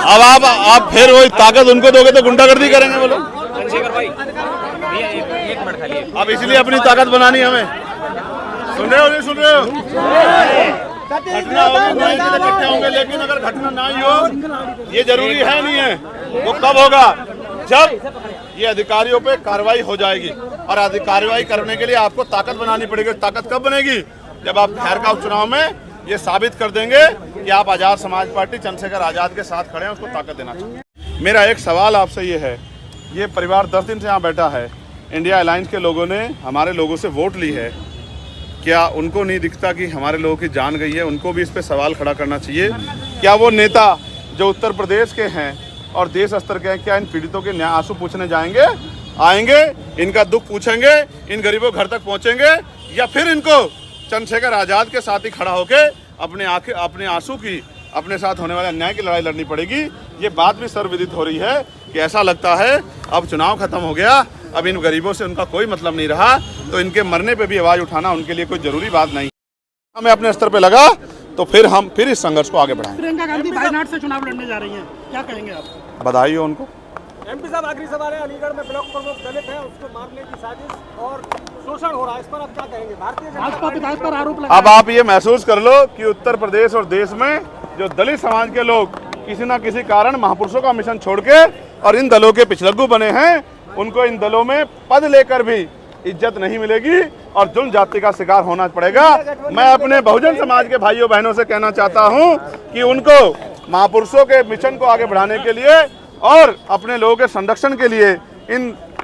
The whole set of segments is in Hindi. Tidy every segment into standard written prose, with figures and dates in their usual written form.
अब आप फिर वही ताकत उनको दोगे तो गुंडागर्दी करेंगे वो लोग। चंद्रशेखर भाई भैया एक मिनट खाली। अब इसलिए अपनी ताकत बनानी हमें। सुन रहे हो नहीं सुन रहे हो? घटना होगी तो इकट्ठे होंगे, लेकिन अगर घटना ना ही हो, ये जरूरी है नहीं है, वो कब होगा? जब ये अधिकारियों पे कार्रवाई हो जाएगी। और कार्रवाई करने के लिए आपको ताकत बनानी पड़ेगी। ताकत कब बनेगी? जब आप खैर का उपचुनाव में ये साबित कर देंगे कि आप आजाद समाज पार्टी चंद्रशेखर आजाद के साथ खड़े हैं, उसको ताकत देना चाहिए। मेरा एक सवाल आपसे ये है, ये परिवार 10 दिन से यहाँ बैठा है, इंडिया अलायंस के लोगों ने हमारे लोगों से वोट ली है, क्या उनको नहीं दिखता कि हमारे लोगों की जान गई है? उनको भी इस पे सवाल खड़ा करना चाहिए। क्या वो नेता जो उत्तर प्रदेश के हैं और देश स्तर के हैं, क्या इन पीड़ितों के न्याय आंसू पूछने जाएंगे, आएंगे, इनका दुख पूछेंगे, इन गरीबों घर तक पहुंचेंगे, या फिर इनको चंद्रशेखर आजाद के साथ ही खड़ा होके अपने आंसू की, अपने साथ होने वाले अन्याय की लड़ाई लड़नी पड़ेगी? ये बात भी सर्वविदित हो रही है कि ऐसा लगता है अब चुनाव खत्म हो गया, अब इन गरीबों से उनका कोई मतलब नहीं रहा, तो इनके मरने पे भी आवाज उठाना उनके लिए कोई जरूरी बात नहीं। हमें अपने स्तर पे लगा तो फिर हम इस संघर्ष को आगे बढ़ाएंगे। प्रियंका गांधी वायनाड से चुनाव लड़ने जा रही हैं, क्या कहेंगे आप? बधाई हो उनको। एमपी साहब आखिरी सवाल है, अलीगढ़ में ब्लॉक प्रमुख दलित है, उसको मारने की साजिश और शोषण हो रहा है, इस पर आप क्या कहेंगे? भारतीय भाजपा विधायक पर आरोप लगा। अब आप ये महसूस कर लो कि उत्तर प्रदेश और देश में जो दलित समाज के लोग किसी न किसी कारण महापुरुषों का मिशन छोड़ के और इन दलों के पिछलग्गू बने हैं, उनको इन दलों में पद लेकर भी इज्जत नहीं मिलेगी और जुल्म जाति का शिकार होना पड़ेगा। मैं अपने बहुजन समाज के भाइयों बहनों से कहना चाहता हूं कि उनको महापुरुषों के मिशन को आगे बढ़ाने के लिए और अपने लोगों के संरक्षण के लिए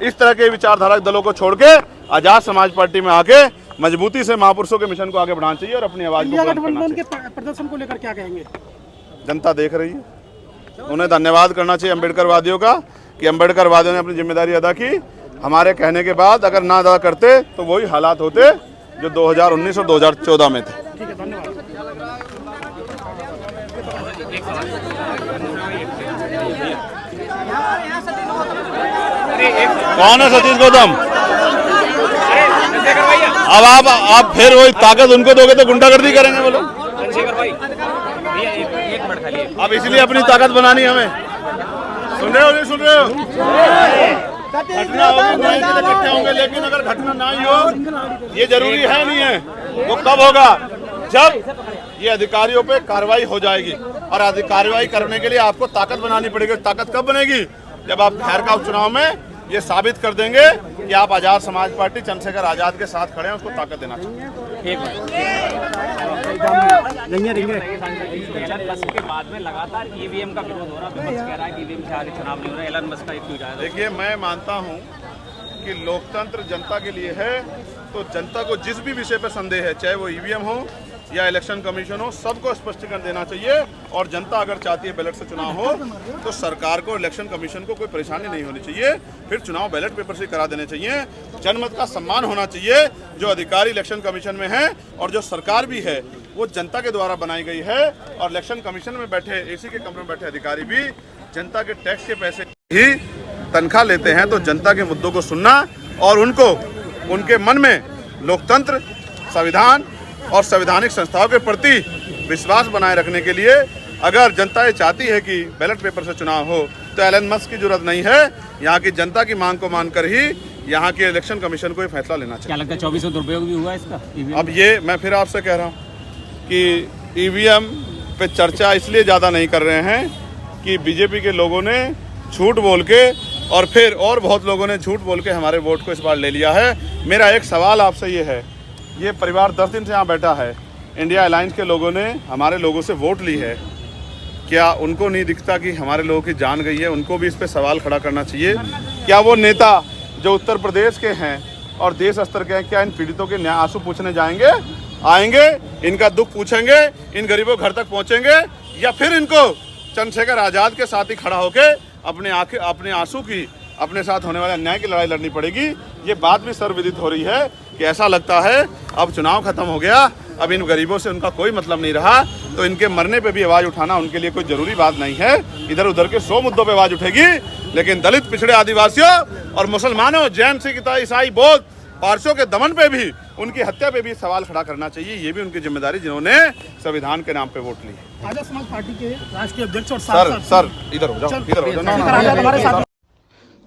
इस तरह के विचारधारा दलों को छोड़ के आजाद समाज पार्टी में आके मजबूती से महापुरुषों के मिशन को आगे बढ़ाना चाहिए और अपनी आवाज को गठबंधन के प्रदर्शन को लेकर क्या कहेंगे? जनता देख रही है, उन्हें धन्यवाद करना चाहिए अम्बेडकर वादियों का कि अम्बेडकर वादियों ने अपनी जिम्मेदारी अदा की। हमारे कहने के बाद अगर ना अदा करते तो वही हालात होते जो 2019 और 2014 में थे। ठीक है, धन्यवाद। कौन है सतीश गौतम? अब आप फिर वही ताकत उनको दोगे तो गुंडागर्दी करेंगे वो लोग। चंद्रशेखर भाई भैया एक मिनट खाली। अब इसलिए अपनी ताकत बनानी हमें। सुन रहे हो नहीं सुन रहे हो? घटना होगी तो इकट्ठे होंगे, लेकिन अगर घटना ना ही हो, ये जरूरी है नहीं है, वो कब होगा? जब ये अधिकारियों पे कार्रवाई हो जाएगी। और कार्रवाई करने के लिए आपको ताकत बनानी पड़ेगी। ताकत कब बनेगी? जब आप खैर का उपचुनाव में ये साबित कर देंगे कि आप आजाद समाज पार्टी चंद्रशेखर आजाद के साथ खड़े हैं, उसको ताकत देना चाहिए। एलन मस्क के बाद में लगातार ईवीएम का विरोध हो रहा है, विपक्ष कह रहा है कि ईवीएम से आगे चुनाव नहीं हो रहा। एलन मस्क का एक ट्वीट आया। देखिए, मैं मानता हूं कि लोकतंत्र जनता के लिए है, तो जनता को जिस भी विषय पर संदेह है, चाहे वो ईवीएम हो या इलेक्शन कमीशन हो, सबको स्पष्टीकरण देना चाहिए। और जनता अगर चाहती है बैलेट से चुनाव हो, तो सरकार को, इलेक्शन कमीशन को कोई परेशानी नहीं होनी चाहिए, फिर चुनाव बैलेट पेपर से करा देने चाहिए। जनमत का सम्मान होना चाहिए। जो अधिकारी इलेक्शन कमीशन में है और जो सरकार भी है, वो जनता के द्वारा बनाई गई है। और इलेक्शन कमीशन में बैठे, एसी के कमरे में बैठे अधिकारी भी जनता के टैक्स के पैसे ही तनख्वाह लेते हैं। तो जनता के मुद्दों को सुनना और उनको उनके मन में लोकतंत्र, संविधान और संवैधानिक संस्थाओं के प्रति विश्वास बनाए रखने के लिए अगर जनता ये चाहती है कि बैलेट पेपर से चुनाव हो, तो एलन मस्क की जरूरत नहीं है। यहाँ की जनता की मांग को मानकर ही यहाँ के इलेक्शन कमीशन को ये फैसला लेना चाहिए। क्या लगता है 2400 दुरुपयोग भी हुआ इसका? अब ये मैं फिर आपसे कह रहा हूँ कि ईवीएम पे चर्चा इसलिए ज़्यादा नहीं कर रहे हैं कि बीजेपी के लोगों ने झूठ बोल के और फिर और बहुत लोगों ने झूठ बोल के हमारे वोट को इस बार ले लिया है। मेरा एक सवाल आपसे ये है, ये परिवार 10 दिन से यहाँ बैठा है, इंडिया अलायंस के लोगों ने हमारे लोगों से वोट ली है, क्या उनको नहीं दिखता कि हमारे लोगों की जान गई है? उनको भी इस पे सवाल खड़ा करना चाहिए। क्या वो नेता जो उत्तर प्रदेश के हैं और देश स्तर के हैं, क्या इन पीड़ितों के न्याय आंसू पूछने जाएंगे, आएंगे, इनका दुख पूछेंगे, इन गरीबों घर तक पहुंचेंगे, या फिर इनको चंद्रशेखर आजाद के साथ ही खड़ा होके अपने आंसू की, अपने साथ होने वाले अन्याय की लड़ाई लड़नी पड़ेगी? ये बात भी सर्वविदित हो रही है कि ऐसा लगता है अब चुनाव खत्म हो गया, अब इन गरीबों से उनका कोई मतलब नहीं रहा, तो इनके मरने पे भी आवाज उठाना उनके लिए कोई जरूरी बात नहीं है। इधर उधर के 100 मुद्दों पे आवाज उठेगी, लेकिन दलित, पिछड़े, आदिवासियों और मुसलमानों, जैन, सिख, ईसाई, बौद्ध पारसियों के दमन पे भी, उनकी हत्या पे भी सवाल खड़ा करना चाहिए। ये भी उनकी जिम्मेदारी जिन्होंने संविधान के नाम पे वोट ली। आजाद समाज पार्टी के राष्ट्रीय अध्यक्ष और सर इधर हो जाओ, इधर हो जाओ। हमारे साथ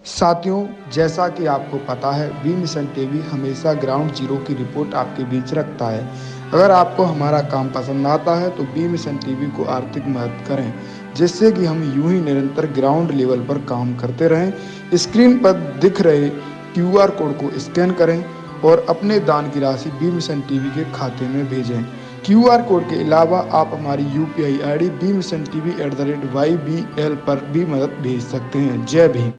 साथियों, जैसा कि आपको पता है, बी मिशन टीवी हमेशा ग्राउंड जीरो की रिपोर्ट आपके बीच रखता है। अगर आपको हमारा काम पसंद आता है तो बी मिशन टीवी को आर्थिक मदद करें, जिससे कि हम यूं ही निरंतर ग्राउंड लेवल पर काम करते रहें। स्क्रीन पर दिख रहे QR कोड को स्कैन करें और अपने दान की राशि बी मिशन टीवी के खाते में भेजें। QR कोड के अलावा आप हमारी UPI ID bmissiontv@ybl पर भी मदद भेज सकते हैं। जय भीम।